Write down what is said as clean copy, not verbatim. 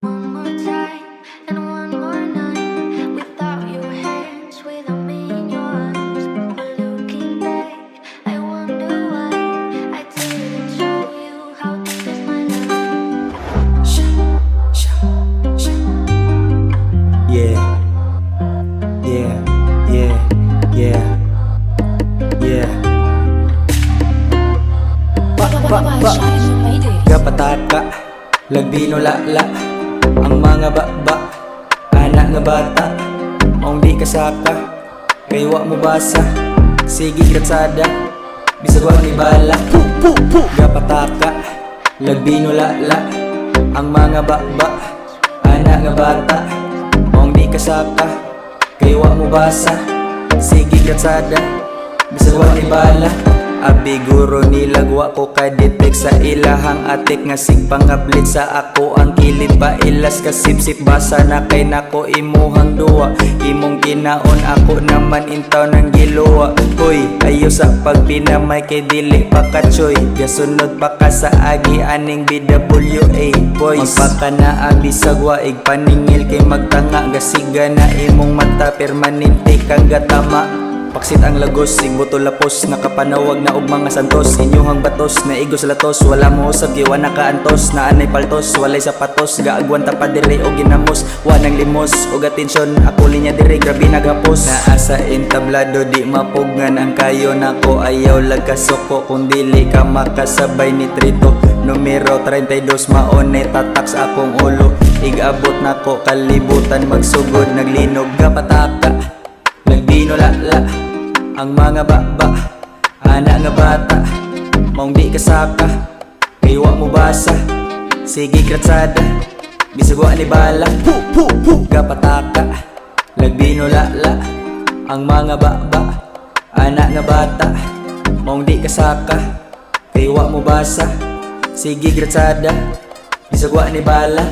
One more time and one more night without your hands, without me in your arms. But looking back, I wonder why I didn't show you how deep is my love. Sha Sha Sha. Yeah, yeah, yeah, yeah, yeah. Pataka, lag binulala, ang mga ba, anak nga bata, maong di kasaka, kaywa mo basa, sigeg ratsada, bisag ni bala. Pataka, lag binulala, ang mga ba, anak nga bata, maong di kasaka, kaywa mo basa, sigeg ratsada, bisag ni bala. Abi guro nilag wako ka-detect sa ilahang atik nga sig pangablit sa akoang kilid pailas ka sipsip basa nakay nako imuhang duwa imong kinaon ako naman intaw ng giluwa. Hoy ayo sa pagpinamay kay dili pa kachoy gasunod pa ka sa agi aning B.W.A. Boyz magpaka na bisag waig paningil kay magtanga gasiga na imong mata permanente kang gatama. Paksit ang lagos, sigbuto lapos, nakapanawag na og mga santos. Inyuhang batos, naigos latos, wala mo usab giwa nakaantos. Naanay paltos, walay sapatos, gaagwan pa dire o ginamos. Wanang limos, og atensyon, ako linya dire, grabe nagapos. Naasa entablado, di mapugngan ang kayo nako. Ayaw lagkasoko, kung dili ka makasabay ni Tretu. Numero 32, maone tatak sa akong ulo. Igabot nako, kalibutan, magsugod, naglinog, pataka. Nagbinulala, ang mga ba, anak nga bata, maong di kasaka, kaywa mo basa, sigeg ratsada, bisag ni bala. Pataka, nagbinulala, ang mga ba, anak nga bata, maong di kasaka, kaywa mo basa, sigeg ratsada, bisag ni bala.